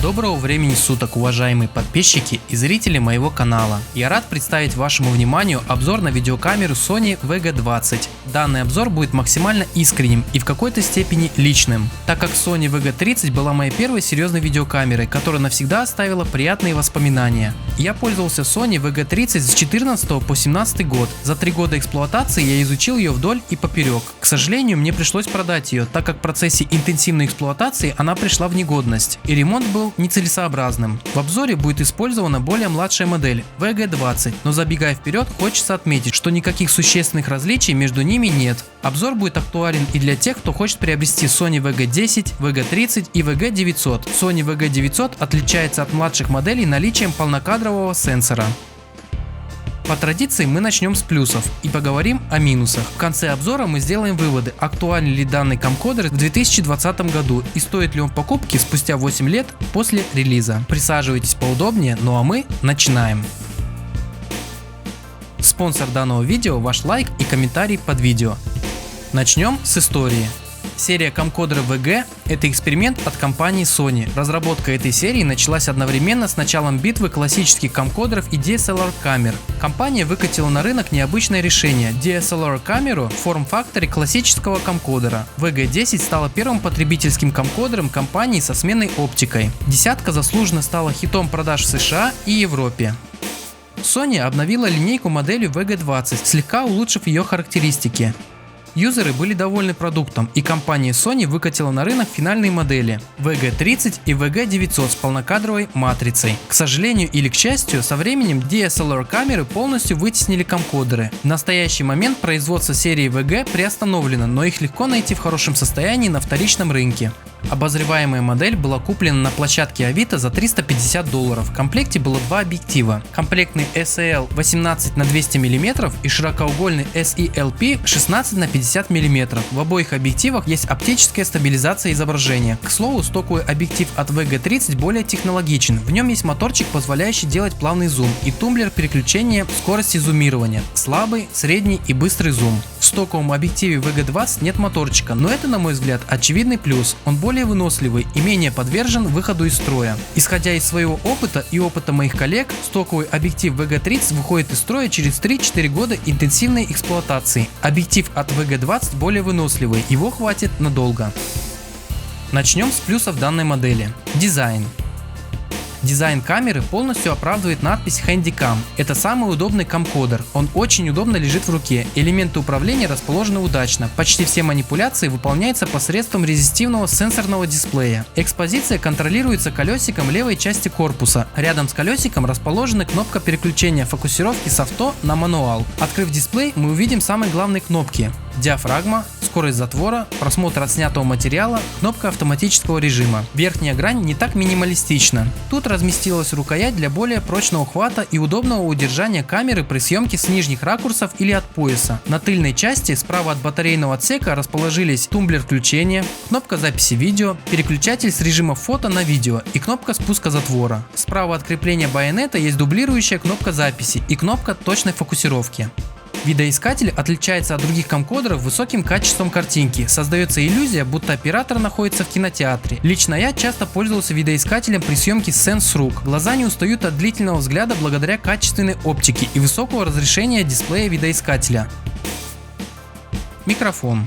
Доброго времени суток, уважаемые подписчики и зрители моего канала. Я рад представить вашему вниманию обзор на видеокамеру Sony VG20. Данный обзор будет максимально искренним и в какой-то степени личным, так как Sony VG30 была моей первой серьезной видеокамерой, которая навсегда оставила приятные воспоминания. Я пользовался Sony VG30 с 2014 по 2017 год. За 3 года эксплуатации я изучил ее вдоль и поперек. К сожалению, мне пришлось продать ее, так как в процессе интенсивной эксплуатации она пришла в негодность и ремонт был нецелесообразным. В обзоре будет использована более младшая модель VG20, но забегая вперед, хочется отметить, что никаких существенных различий между ними нет. Обзор будет актуален и для тех, кто хочет приобрести Sony VG10, VG30 и VG900. Sony VG900 отличается от младших моделей наличием полнокадрового сенсора. По традиции мы начнем с плюсов и поговорим о минусах. В конце обзора мы сделаем выводы, актуален ли данный камкодер в 2020 году и стоит ли он покупки спустя 8 лет после релиза. Присаживайтесь поудобнее, ну а мы начинаем. Спонсор данного видео – ваш лайк и комментарий под видео. Начнем с истории. Серия камкодеров VG – это эксперимент от компании Sony. Разработка этой серии началась одновременно с началом битвы классических камкодеров и DSLR камер. Компания выкатила на рынок необычное решение – DSLR камеру в форм-факторе классического камкодера. VG10 стала первым потребительским камкодером компании со сменной оптикой. Десятка заслуженно стала хитом продаж в США и Европе. Sony обновила линейку модели VG20, слегка улучшив ее характеристики. Юзеры были довольны продуктом, и компания Sony выкатила на рынок финальные модели VG30 и VG900 с полнокадровой матрицей. К сожалению или к счастью, со временем DSLR камеры полностью вытеснили камкодеры. В настоящий момент производство серии VG приостановлено, но их легко найти в хорошем состоянии на вторичном рынке. Обозреваемая модель была куплена на площадке Авито за $350. В комплекте было два объектива: комплектный SEL 18 на 200 мм и широкоугольный SELP 16 на 50 мм. В обоих объективах есть оптическая стабилизация изображения. К слову, стоковый объектив от VG30 более технологичен. В нем есть моторчик, позволяющий делать плавный зум, и тумблер переключения скорости зумирования, слабый, средний и быстрый зум. В стоковом объективе VG20 нет моторчика, но это, на мой взгляд, очевидный плюс. Он более выносливый и менее подвержен выходу из строя. Исходя из своего опыта и опыта моих коллег, стоковый объектив VG30 выходит из строя через 3-4 года интенсивной эксплуатации. Объектив от VG20 более выносливый, его хватит надолго. Начнем с плюсов данной модели. Дизайн. Дизайн камеры полностью оправдывает надпись Handycam. Это самый удобный камкодер. Он очень удобно лежит в руке. Элементы управления расположены удачно. Почти все манипуляции выполняются посредством резистивного сенсорного дисплея. Экспозиция контролируется колесиком левой части корпуса. Рядом с колесиком расположена кнопка переключения фокусировки с авто на мануал. Открыв дисплей, мы увидим самые главные кнопки: диафрагма, скорость затвора, просмотр отснятого материала, кнопка автоматического режима. Верхняя грань не так минималистична. Тут разместилась рукоять для более прочного хвата и удобного удержания камеры при съемке с нижних ракурсов или от пояса. На тыльной части справа от батарейного отсека расположились тумблер включения, кнопка записи видео, переключатель с режима фото на видео и кнопка спуска затвора. Справа от крепления байонета есть дублирующая кнопка записи и кнопка точной фокусировки. Видоискатель отличается от других камкодеров высоким качеством картинки. Создается иллюзия, будто оператор находится в кинотеатре. Лично я часто пользовался видоискателем при съемке сцен с рук. Глаза не устают от длительного взгляда благодаря качественной оптике и высокого разрешения дисплея видоискателя. Микрофон.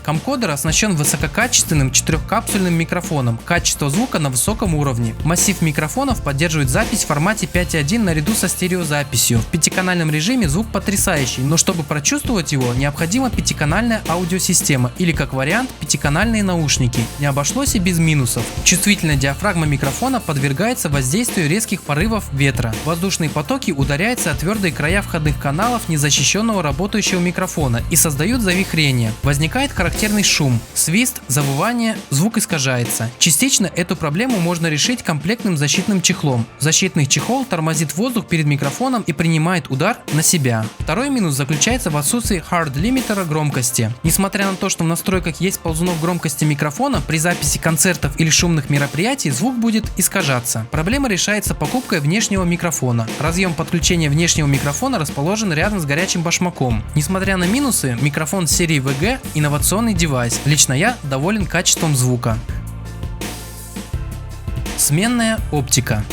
Камкодер оснащен высококачественным 4-капсульным микрофоном. Качество звука на высоком уровне. Массив микрофонов поддерживает запись в формате 5.1 наряду со стереозаписью. В 5-канальном режиме звук потрясающий, но чтобы прочувствовать его, необходима 5-канальная аудиосистема или, как вариант, 5-канальные наушники. Не обошлось и без минусов. Чувствительная диафрагма микрофона подвергается воздействию резких порывов ветра. Воздушные потоки ударяются о твердые края входных каналов незащищенного работающего микрофона и создают завихрение. Возникает характерный шум, свист, завывание, звук искажается. Частично эту проблему можно решить комплектным защитным чехлом. Защитный чехол тормозит воздух перед микрофоном и принимает удар на себя. Второй минус заключается в отсутствии хард-лимитера громкости. Несмотря на то, что в настройках есть ползунок громкости микрофона, при записи концертов или шумных мероприятий звук будет искажаться. Проблема решается покупкой внешнего микрофона. Разъем подключения внешнего микрофона расположен рядом с горячим башмаком. Несмотря на минусы, микрофон серии VG инновационный девайс. Лично я доволен качеством звука. Сменная оптика.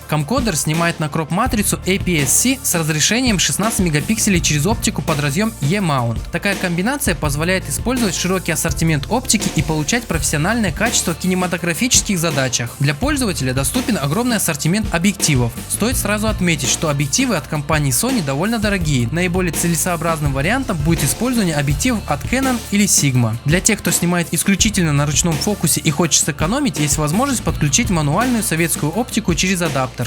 Камкодер снимает на кроп-матрицу APS-C с разрешением 16 мегапикселей через оптику под разъем E-mount. Такая комбинация позволяет использовать широкий ассортимент оптики и получать профессиональное качество в кинематографических задачах. Для пользователя доступен огромный ассортимент объективов. Стоит сразу отметить, что объективы от компании Sony довольно дорогие. Наиболее целесообразным вариантом будет использование объективов от Canon или Sigma. Для тех, кто снимает исключительно на ручном фокусе и хочет сэкономить, есть возможность подключить мануальную советскую оптику через адаптер.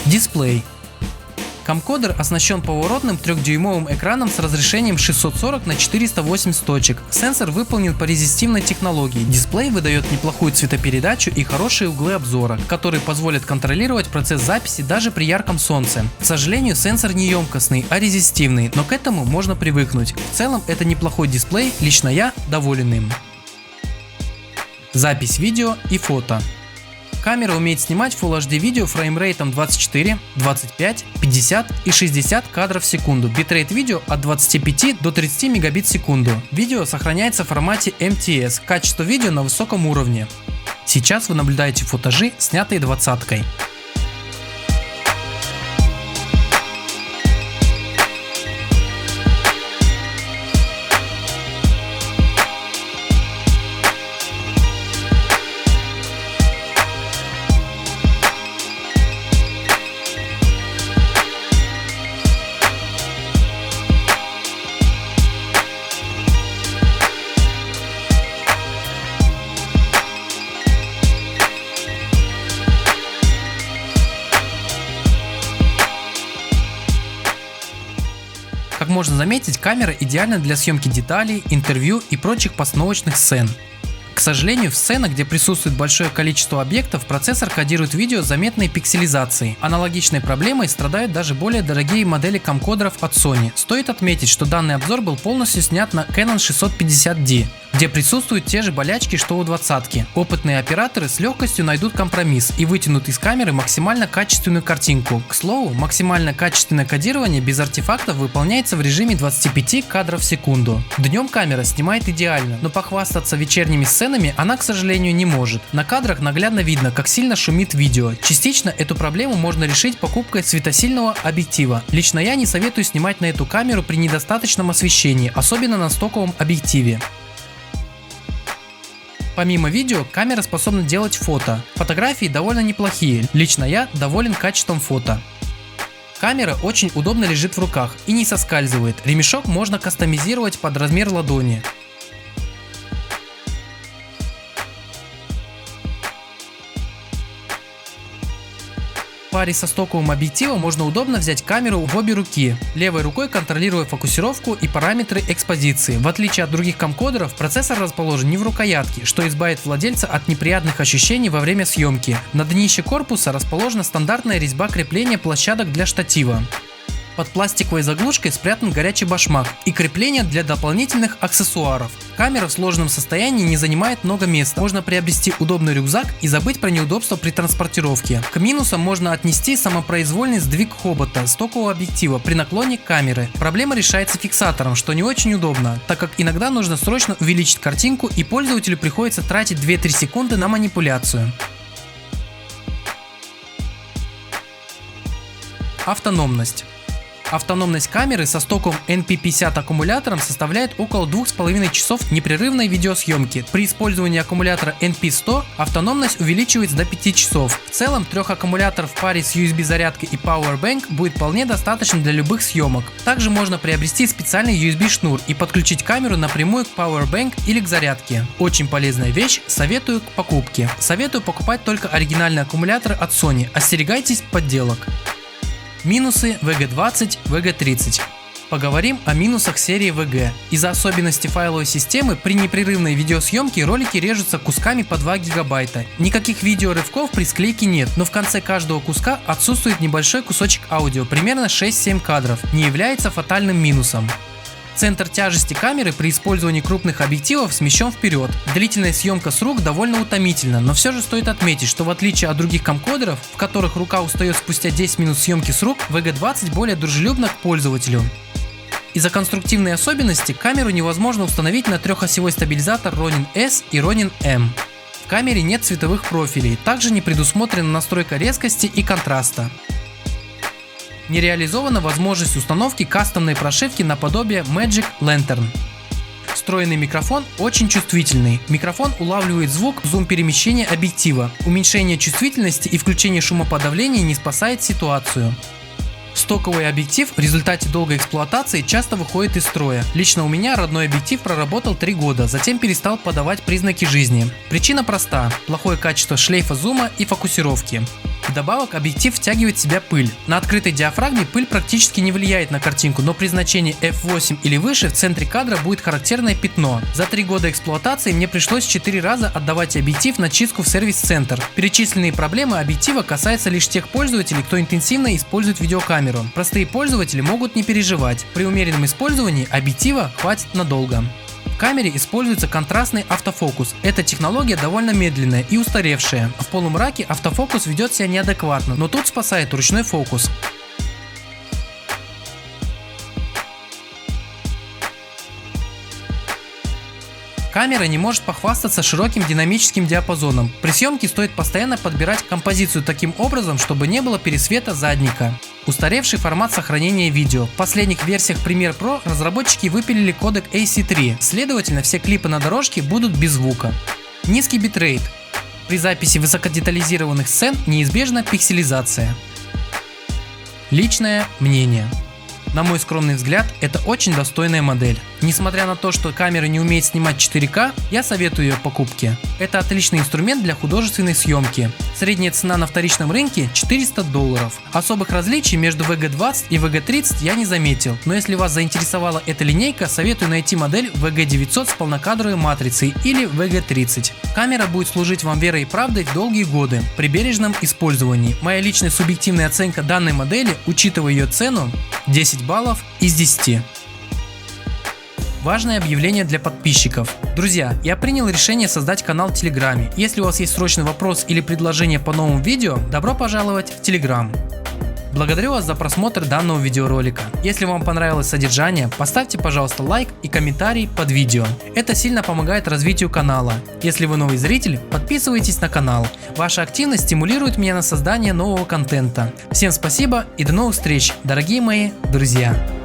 Дисплей. Камкодер оснащен поворотным 3-дюймовым экраном с разрешением 640 на 480 точек. Сенсор выполнен по резистивной технологии. Дисплей выдает неплохую цветопередачу и хорошие углы обзора, которые позволят контролировать процесс записи даже при ярком солнце. К сожалению, сенсор не емкостный, а резистивный, но к этому можно привыкнуть. В целом это неплохой дисплей, лично я доволен им. Запись видео и фото. Камера умеет снимать Full HD видео фреймрейтом 24, 25, 50 и 60 кадров в секунду. Битрейт видео от 25 до 30 мегабит в секунду. Видео сохраняется в формате MTS. Качество видео на высоком уровне. Сейчас вы наблюдаете футажи, снятые 20-кой. Как можно заметить, камера идеальна для съемки деталей, интервью и прочих постановочных сцен. К сожалению, в сценах, где присутствует большое количество объектов, процессор кодирует видео с заметной пикселизацией. Аналогичной проблемой страдают даже более дорогие модели камкодеров от Sony. Стоит отметить, что данный обзор был полностью снят на Canon 650D, где присутствуют те же болячки, что у 20-ки. Опытные операторы с легкостью найдут компромисс и вытянут из камеры максимально качественную картинку. К слову, максимально качественное кодирование без артефактов выполняется в режиме 25 кадров в секунду. Днем камера снимает идеально, но похвастаться вечерними сценами она, к сожалению, не может. На кадрах наглядно видно, как сильно шумит видео. Частично эту проблему можно решить покупкой светосильного объектива. Лично я не советую снимать на эту камеру при недостаточном освещении, особенно на стоковом объективе. Помимо видео, камера способна делать фото. Фотографии довольно неплохие, лично я доволен качеством фото. Камера очень удобно лежит в руках и не соскальзывает, ремешок можно кастомизировать под размер ладони. В паре со стоковым объективом можно удобно взять камеру в обе руки, левой рукой контролируя фокусировку и параметры экспозиции. В отличие от других камкодеров, процессор расположен не в рукоятке, что избавит владельца от неприятных ощущений во время съемки. На днище корпуса расположена стандартная резьба крепления площадок для штатива. Под пластиковой заглушкой спрятан горячий башмак и крепление для дополнительных аксессуаров. Камера в сложенном состоянии не занимает много места. Можно приобрести удобный рюкзак и забыть про неудобства при транспортировке. К минусам можно отнести самопроизвольный сдвиг хобота стокового объектива при наклоне камеры. Проблема решается фиксатором, что не очень удобно, так как иногда нужно срочно увеличить картинку и пользователю приходится тратить 2-3 секунды на манипуляцию. Автономность. Автономность камеры со стоковым NP50 аккумулятором составляет около 2,5 часов непрерывной видеосъемки. При использовании аккумулятора NP100 автономность увеличивается до 5 часов. В целом 3 аккумуляторов в паре с USB зарядкой и Powerbank будет вполне достаточно для любых съемок. Также можно приобрести специальный USB шнур и подключить камеру напрямую к Powerbank или к зарядке. Очень полезная вещь, советую к покупке. Советую покупать только оригинальные аккумуляторы от Sony, остерегайтесь подделок. Минусы VG20, VG30. Поговорим о минусах серии VG. Из-за особенностей файловой системы при непрерывной видеосъемке ролики режутся кусками по 2 гигабайта. Никаких видеорывков при склейке нет, но в конце каждого куска отсутствует небольшой кусочек аудио, примерно 6-7 кадров, не является фатальным минусом. Центр тяжести камеры при использовании крупных объективов смещен вперед. Длительная съемка с рук довольно утомительна, но все же стоит отметить, что в отличие от других камкодеров, в которых рука устает спустя 10 минут съемки с рук, VG20 более дружелюбна к пользователю. Из-за конструктивной особенности камеру невозможно установить на трехосевой стабилизатор Ronin S и Ronin M. В камере нет цветовых профилей, также не предусмотрена настройка резкости и контраста. Не реализована возможность установки кастомной прошивки наподобие Magic Lantern. Встроенный микрофон очень чувствительный. Микрофон улавливает звук, зум-перемещения объектива. Уменьшение чувствительности и включение шумоподавления не спасает ситуацию. Стоковый объектив в результате долгой эксплуатации часто выходит из строя. Лично у меня родной объектив проработал 3 года, затем перестал подавать признаки жизни. Причина проста – плохое качество шлейфа зума и фокусировки. Вдобавок объектив втягивает в себя пыль. На открытой диафрагме пыль практически не влияет на картинку, но при значении f8 или выше в центре кадра будет характерное пятно. За 3 года эксплуатации мне пришлось 4 раза отдавать объектив на чистку в сервис-центр. Перечисленные проблемы объектива касаются лишь тех пользователей, кто интенсивно использует видеокамеру. Простые пользователи могут не переживать. При умеренном использовании объектива хватит надолго. В камере используется контрастный автофокус. Эта технология довольно медленная и устаревшая. В полумраке автофокус ведет себя неадекватно, но тут спасает ручной фокус. Камера не может похвастаться широким динамическим диапазоном. При съемке стоит постоянно подбирать композицию таким образом, чтобы не было пересвета задника. Устаревший формат сохранения видео. В последних версиях Premiere Pro разработчики выпилили кодек AC3, следовательно, все клипы на дорожке будут без звука. Низкий битрейт. При записи высокодетализированных сцен неизбежна пикселизация. Личное мнение. На мой скромный взгляд, это очень достойная модель. Несмотря на то, что камера не умеет снимать 4К, я советую ее покупке. Это отличный инструмент для художественной съемки. Средняя цена на вторичном рынке $400. Особых различий между VG20 и VG30 я не заметил, но если вас заинтересовала эта линейка, советую найти модель VG900 с полнокадровой матрицей или VG30. Камера будет служить вам верой и правдой в долгие годы при бережном использовании. Моя личная субъективная оценка данной модели, учитывая ее цену, 10 баллов из 10. Важное объявление для подписчиков. Друзья, я принял решение создать канал в Телеграме. Если у вас есть срочный вопрос или предложение по новым видео, добро пожаловать в Телеграм. Благодарю вас за просмотр данного видеоролика. Если вам понравилось содержание, поставьте, пожалуйста, лайк и комментарий под видео. Это сильно помогает развитию канала. Если вы новый зритель, подписывайтесь на канал. Ваша активность стимулирует меня на создание нового контента. Всем спасибо и до новых встреч, дорогие мои друзья.